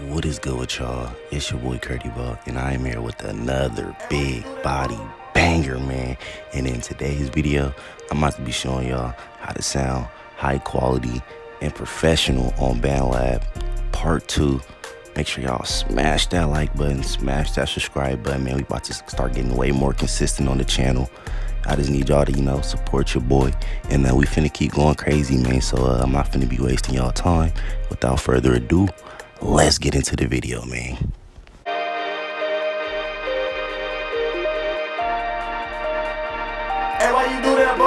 What is good with y'all? It's your boy Curdy Ball, and I am here with another big body banger, man. And in today's video, I'm about to be showing y'all how to sound high quality and professional on Bandlab part 2. Make sure y'all smash that like button, smash that subscribe button, man. We about to start getting way more consistent on the channel. I just need y'all to, support your boy. And we finna keep going crazy, man. So I'm not finna be wasting y'all time. Without further ado, let's get into the video, man. Hey, why you do that, boy?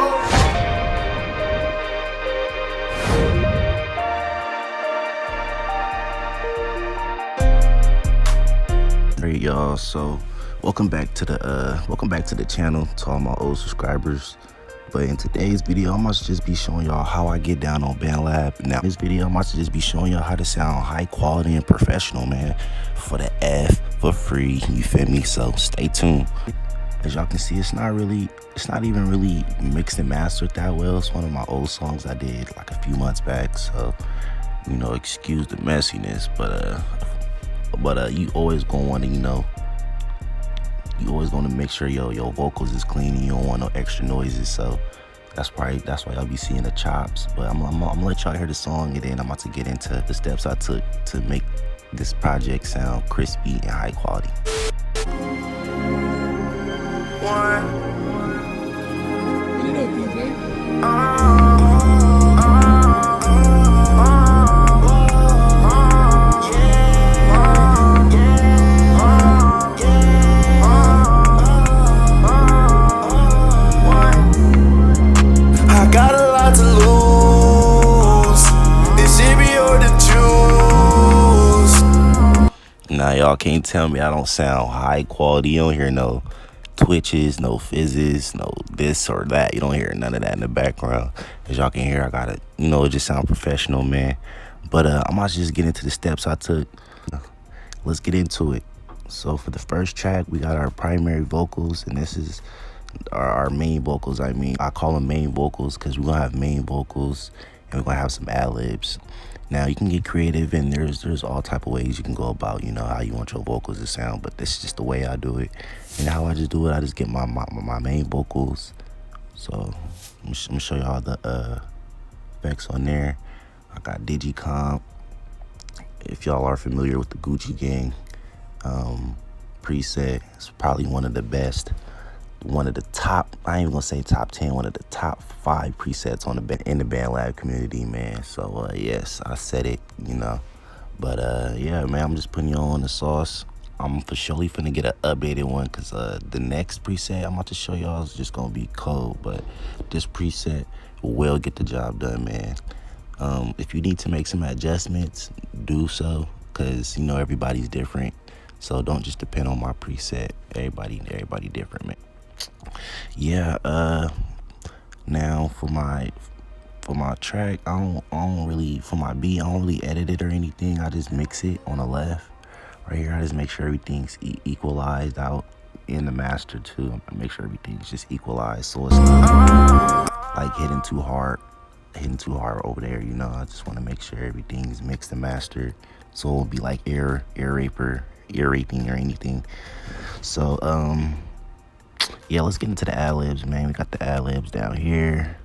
Alright, y'all, so welcome back to the channel, to all my old subscribers. But in today's video, I'm about to just be showing y'all how I get down on Bandlab. Now, in this video, I'm about to just be showing y'all how to sound high quality and professional, man, for the F, for free, you feel me? So stay tuned. As y'all can see, it's not even really mixed and mastered that well. It's one of my old songs I did like a few months back, so excuse the messiness, but you always gonna want to, you always gonna make sure your vocals is clean and you don't want no extra noises. So that's why y'all be seeing the chops. But I'm gonna let y'all hear the song, and then I'm about to get into the steps I took to make this project sound crispy and high quality. I got a lot to lose. This shit be hard to choose. Now y'all can't tell me I don't sound high quality. You don't hear no twitches, no fizzes, no this or that. You don't hear none of that in the background. As y'all can hear, I got it. It just sound professional, man. But I'm about to just get into the steps I took. Let's get into it. So for the first track, we got our primary vocals, and this is our main vocals. I call them main vocals because we're gonna have main vocals and we're gonna have some ad-libs. Now you can get creative, and there's all type of ways you can go about how you want your vocals to sound, but this is just the way I do it. And how I just do it, I just get my main vocals. So I'm gonna show y'all the effects on there. I got Digicomp. If y'all are familiar with the Gucci Gang preset, it's probably one of the best, one of the top, I ain't even gonna say top 10, one of the top 5 presets in the Bandlab community, man. So yes, I said it, but yeah, man, I'm just putting you on the sauce. I'm for surely finna get an updated one, because the next preset I'm about to show y'all is just gonna be cold, but this preset will get the job done, man. If you need to make some adjustments, do so, because everybody's different. So don't just depend on my preset. Everybody different, man. Yeah, now for my track, I don't really, for my beat, I don't really edit it or anything. I just mix it on the left. Right here, I just make sure everything's equalized out in the master too. I make sure everything's just equalized, so it's not like hitting too hard over there. I just want to make sure everything's mixed and mastered, so it won't be like ear raping or anything. So yeah, let's get into the ad-libs, man. We got the ad-libs down here.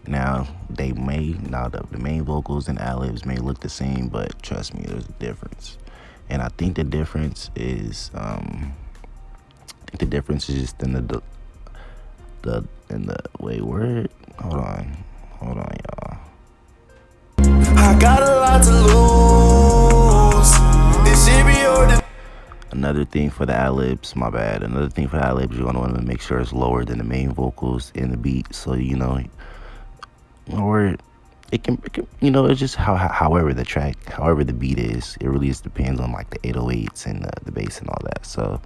Now the main vocals and ad-libs may look the same, but trust me, there's a difference. And I think the difference is just in the wait, word. Hold on, y'all. I got a lot to lose. This shit be hard to. Another thing for the ad-libs, my bad. Another thing for the ad-libs, you're gonna want to make sure it's lower than the main vocals in the beat, so or it can it's just however the beat is. It really just depends on like the 808s and the bass and all that. So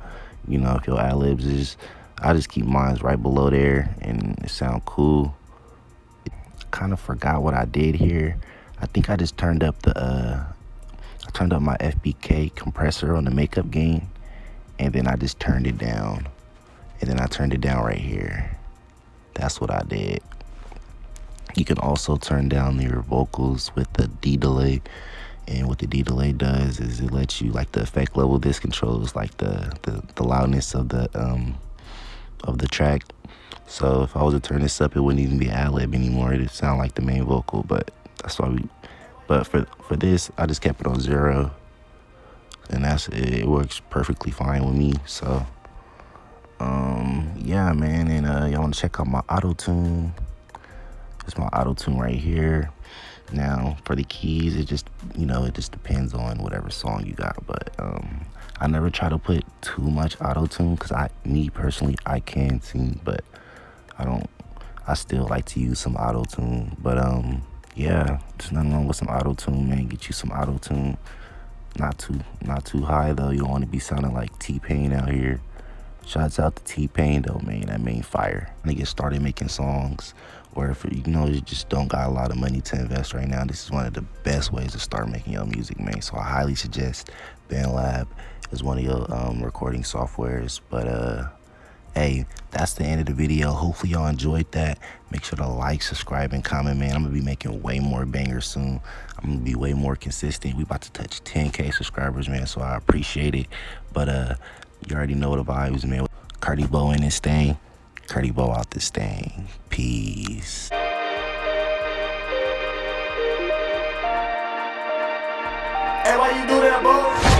if your ad-libs is, I just keep mine right below there and it sound cool. I kind of forgot what I did here. I think I just turned up my FBK compressor on the makeup gain, and then I just turned it down, and then I turned it down right here. That's what I did. You can also turn down your vocals with the D delay And what the D delay does is it lets you, like, the effect level. This controls like the loudness of the track. So if I was to turn this up, it wouldn't even be ad-lib anymore. It'd sound like the main vocal. But that's why but for this, I just kept it on 0, and that's it. It works perfectly fine with me. So yeah, man. And y'all want to check out my Autotune? It's my Autotune right here. Now for the keys, it just depends on whatever song you got. But I never try to put too much Autotune, because me personally, I can sing, but I still like to use some Autotune. But yeah, there's nothing wrong with some Autotune, man. Get you some Autotune. Not too high though. You don't want to be sounding like T-Pain out here. Shouts out to T-Pain though, man. That main fire. When they get started making songs, or if you just don't got a lot of money to invest right now, this is one of the best ways to start making your music, man. So I highly suggest Bandlab is one of your recording softwares. But hey, that's the end of the video. Hopefully y'all enjoyed that. Make sure to like, subscribe, and comment, man. I'm gonna be making way more bangers soon. I'm gonna be way more consistent. We about to touch 10K subscribers, man, so I appreciate it. But you already know the vibes, man. Cardi Bo in this thing. Cardi Bo out this thing. Peace. Hey, why you do that, boy?